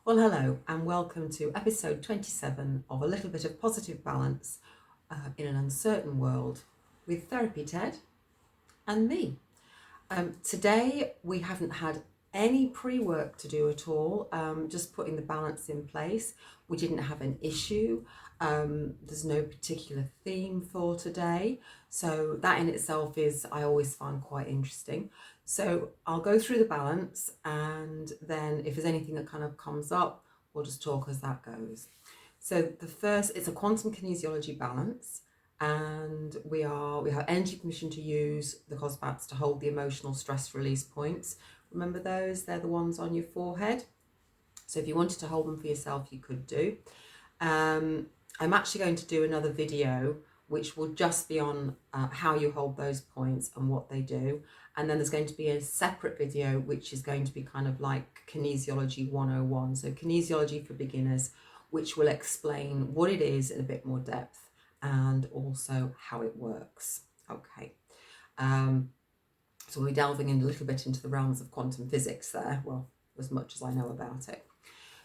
Well, hello and welcome to episode 27 of A Little Bit of Positive Balance in an Uncertain World with Therapy Ted and me. Today we haven't had any pre-work to do at all, just putting the balance in place. We didn't have an issue. There's no particular theme for today. So that in itself is, I always find quite interesting. So I'll go through the balance and then if there's anything that kind of comes up, we'll just talk as that goes. So the first, it's a quantum kinesiology balance. And we have energy permission to use the cosbats to hold the emotional stress release points. Remember those? They're the ones on your forehead. So if you wanted to hold them for yourself, you could do. I'm actually going to do another video which will just be on how you hold those points and what they do. And then there's going to be a separate video which is going to be kind of like Kinesiology 101. So Kinesiology for beginners, which will explain what it is in a bit more depth and also how it works. Okay. So we're delving in a little bit into the realms of quantum physics there, well, as much as I know about it.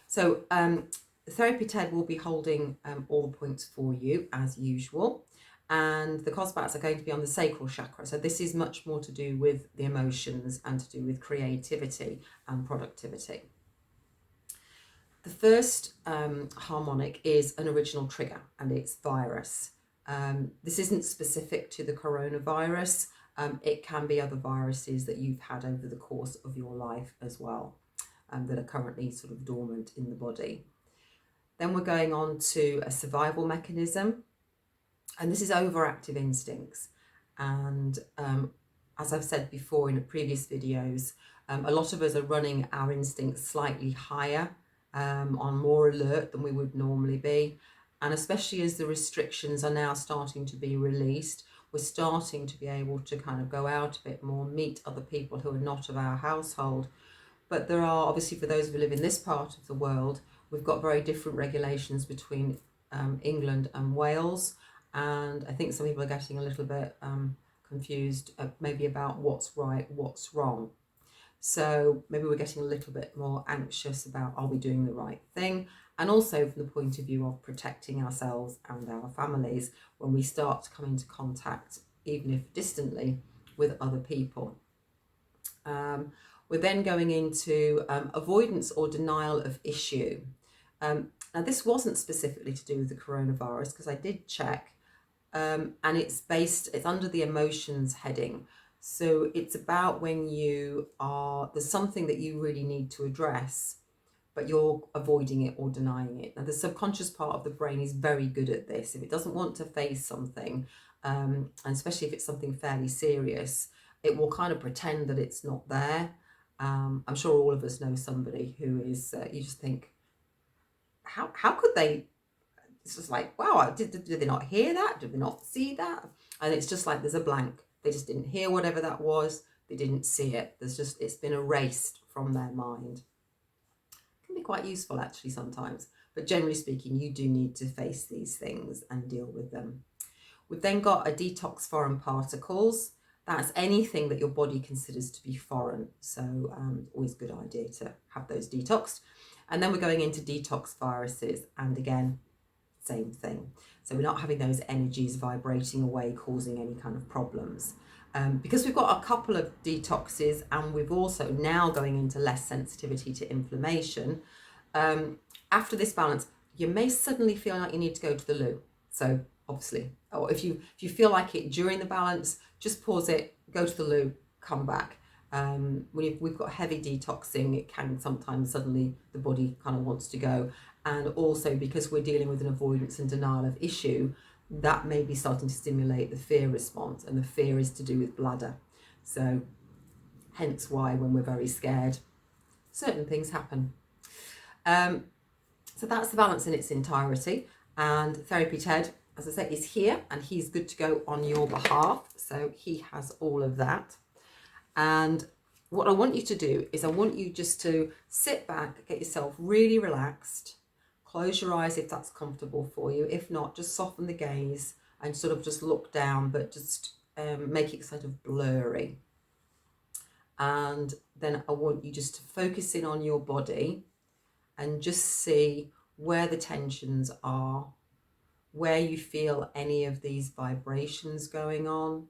So Therapy Ted will be holding all the points for you as usual. And the cosbats are going to be on the sacral chakra. So this is much more to do with the emotions and to do with creativity and productivity. The first harmonic is an original trigger and it's virus. This isn't specific to the coronavirus. It can be other viruses that you've had over the course of your life as well, that are currently sort of dormant in the body. Then we're going on to a survival mechanism, and this is overactive instincts. And as I've said before in previous videos, a lot of us are running our instincts slightly higher, on more alert than we would normally be. And especially as the restrictions are now starting to be released, we're starting to be able to kind of go out a bit more, meet other people who are not of our household. But there are, obviously, for those who live in this part of the world, we've got very different regulations between England and Wales. And I think some people are getting a little bit confused, maybe about what's right, what's wrong. So maybe we're getting a little bit more anxious about, are we doing the right thing? And also from the point of view of protecting ourselves and our families when we start to come into contact, even if distantly, with other people. We're then going into avoidance or denial of issue. Now this wasn't specifically to do with the coronavirus because I did check, and it's under the emotions heading. So it's about when there's something that you really need to address, but you're avoiding it or denying it. Now the subconscious part of the brain is very good at this. If it doesn't want to face something, and especially if it's something fairly serious, it will kind of pretend that it's not there. I'm sure all of us know somebody who is, you just think, how could they? It's just like, wow, did they not hear that? Did they not see that? And it's just like there's a blank. They just didn't hear whatever that was. They didn't see it. It's been erased from their mind. It can be quite useful actually sometimes. But generally speaking, you do need to face these things and deal with them. We've then got a detox foreign particles. That's anything that your body considers to be foreign. So always a good idea to have those detoxed. And then we're going into detox viruses. And again, same thing. So we're not having those energies vibrating away, causing any kind of problems. Because we've got a couple of detoxes and we've also now going into less sensitivity to inflammation. After this balance, you may suddenly feel like you need to go to the loo. So obviously, or if you feel like it during the balance, just pause it, go to the loo, come back. When we've got heavy detoxing, it can sometimes suddenly the body kind of wants to go. And also because we're dealing with an avoidance and denial of issue, that may be starting to stimulate the fear response, and the fear is to do with bladder. So hence why when we're very scared, certain things happen. So that's the balance in its entirety. And Therapy Ted, as I say, is here and he's good to go on your behalf. So he has all of that. And what I want you to do is I want you just to sit back, get yourself really relaxed, close your eyes if that's comfortable for you. If not, just soften the gaze and sort of just look down, but just make it sort of blurry. And then I want you just to focus in on your body and just see where the tensions are, where you feel any of these vibrations going on.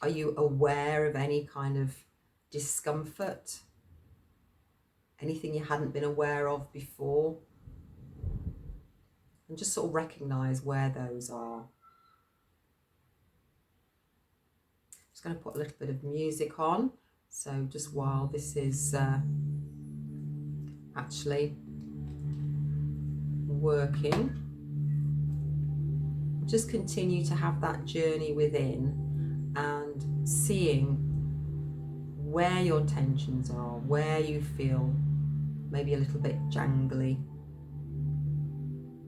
Are you aware of any kind of discomfort? Anything you hadn't been aware of before? And just sort of recognize where those are. Just going to put a little bit of music on. So just while this is actually working, just continue to have that journey within and seeing where your tensions are, where you feel maybe a little bit jangly.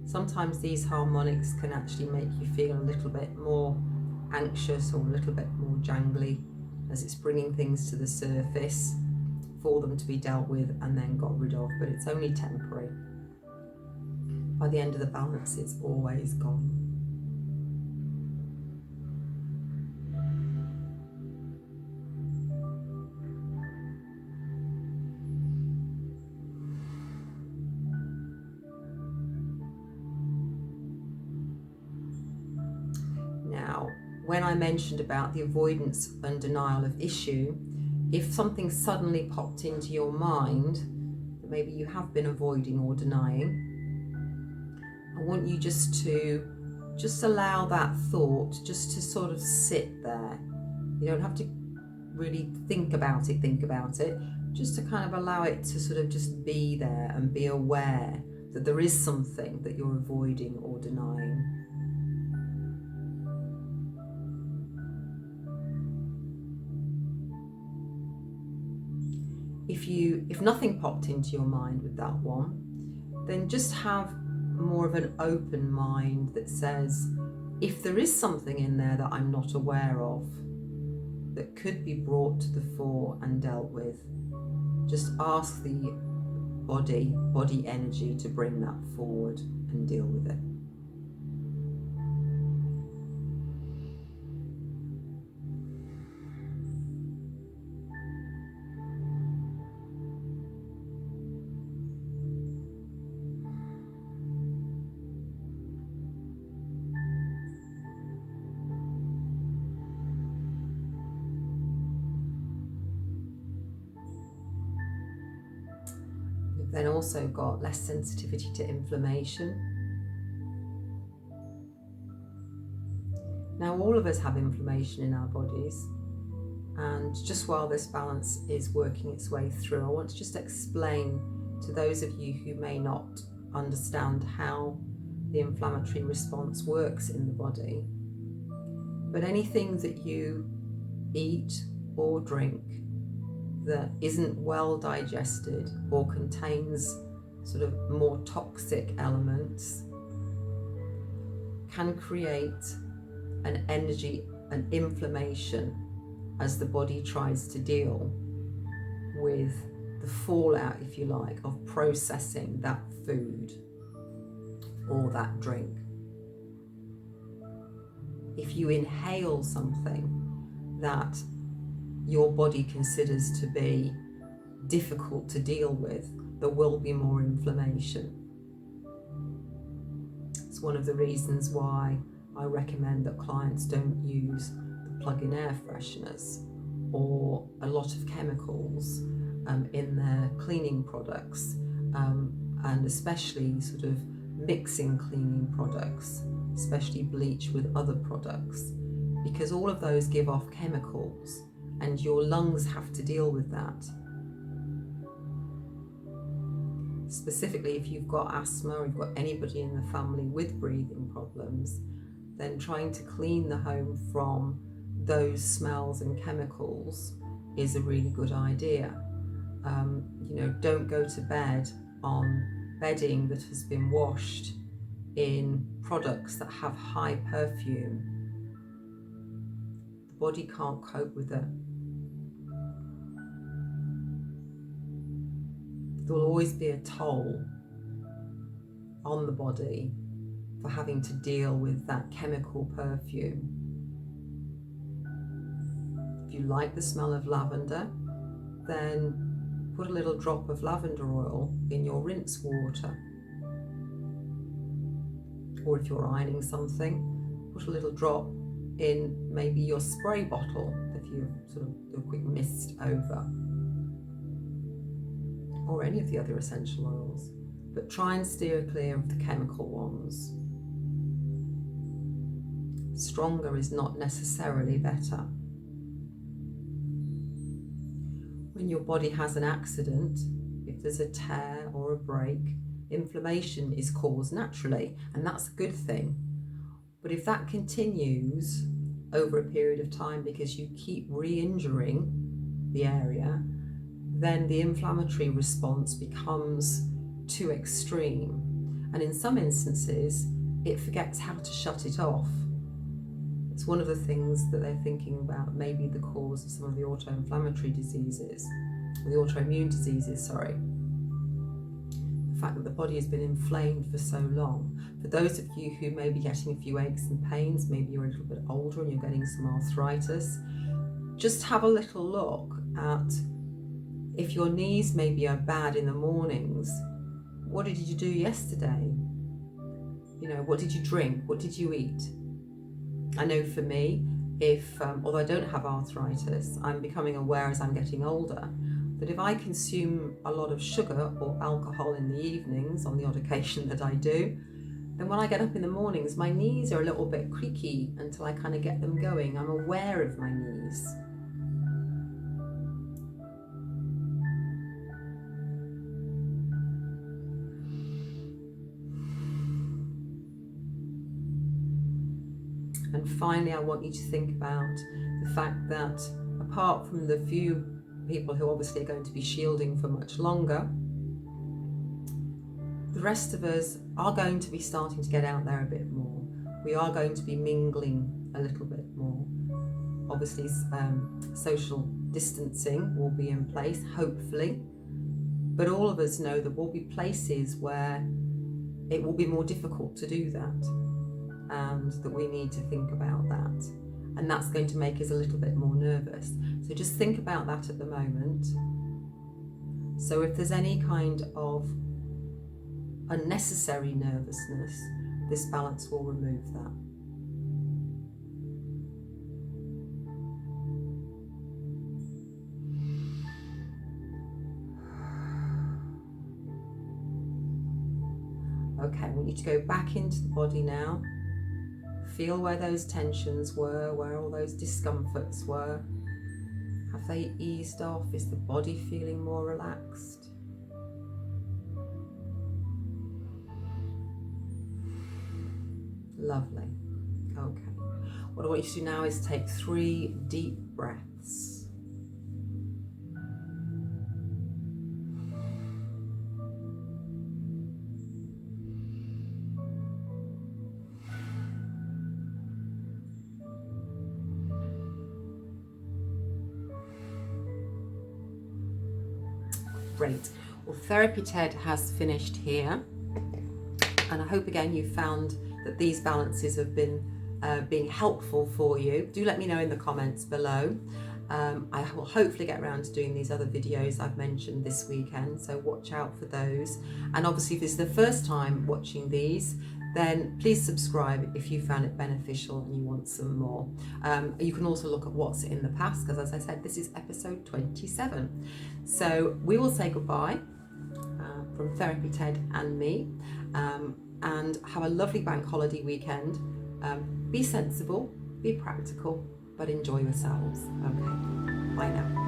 Sometimes these harmonics can actually make you feel a little bit more anxious or a little bit more jangly, as it's bringing things to the surface for them to be dealt with and then got rid of, but it's only temporary. By the end of the balance, it's always gone. Now, when I mentioned about the avoidance and denial of issue, if something suddenly popped into your mind that maybe you have been avoiding or denying, I want you just to allow that thought just to sort of sit there. You don't have to really think about it, just to kind of allow it to sort of just be there and be aware that there is something that you're avoiding or denying. If nothing popped into your mind with that one, then just have more of an open mind that says, if there is something in there that I'm not aware of that could be brought to the fore and dealt with, just ask the body energy to bring that forward and deal with it. Then also got less sensitivity to inflammation. Now, all of us have inflammation in our bodies, and just while this balance is working its way through, I want to just explain to those of you who may not understand how the inflammatory response works in the body. But anything that you eat or drink that isn't well digested or contains sort of more toxic elements can create an energy, an inflammation, as the body tries to deal with the fallout, if you like, of processing that food or that drink. If you inhale something that your body considers to be difficult to deal with, there will be more inflammation. It's one of the reasons why I recommend that clients don't use the plug-in air fresheners or a lot of chemicals in their cleaning products, and especially sort of mixing cleaning products, especially bleach with other products, because all of those give off chemicals and your lungs have to deal with that. Specifically, if you've got asthma or you've got anybody in the family with breathing problems, then trying to clean the home from those smells and chemicals is a really good idea. Don't go to bed on bedding that has been washed in products that have high perfume. The body can't cope with it. There will always be a toll on the body for having to deal with that chemical perfume. If you like the smell of lavender, then put a little drop of lavender oil in your rinse water. Or if you're ironing something, put a little drop in maybe your spray bottle if you sort of do a quick mist over. Or any of the other essential oils. But try and steer clear of the chemical ones. Stronger is not necessarily better. When your body has an accident, if there's a tear or a break, inflammation is caused naturally, and that's a good thing. But if that continues over a period of time because you keep re-injuring the area, then the inflammatory response becomes too extreme. And in some instances, it forgets how to shut it off. It's one of the things that they're thinking about, maybe the cause of some of the autoimmune diseases, sorry. The fact that the body has been inflamed for so long. For those of you who may be getting a few aches and pains, maybe you're a little bit older and you're getting some arthritis, just have a little look at if your knees maybe are bad in the mornings, what did you do yesterday? You know, what did you drink? What did you eat? I know for me, although I don't have arthritis, I'm becoming aware as I'm getting older that if I consume a lot of sugar or alcohol in the evenings, on the odd occasion that I do, then when I get up in the mornings, my knees are a little bit creaky until I kind of get them going. I'm aware of my knees. And finally, I want you to think about the fact that apart from the few people who obviously are going to be shielding for much longer, the rest of us are going to be starting to get out there a bit more. We are going to be mingling a little bit more. Obviously, social distancing will be in place, hopefully. But all of us know there will be places where it will be more difficult to do that. And that we need to think about that. And that's going to make us a little bit more nervous. So just think about that at the moment. So if there's any kind of unnecessary nervousness, this balance will remove that. Okay, I want you to go back into the body now. Feel where those tensions were, where all those discomforts were. Have they eased off? Is the body feeling more relaxed? Lovely. Okay. What I want you to do now is take 3 deep breaths. Great. Well, Therapy TED has finished here, and I hope again you found that these balances have been being helpful for you. Do let me know in the comments below. I will hopefully get around to doing these other videos I've mentioned this weekend, so watch out for those. And obviously, if this is the first time watching these, then please subscribe if you found it beneficial and you want some more. You can also look at what's in the past, because as I said, this is episode 27. So we will say goodbye from Therapy TED and me, and have a lovely bank holiday weekend. Be sensible, be practical, but enjoy yourselves. Okay, bye now.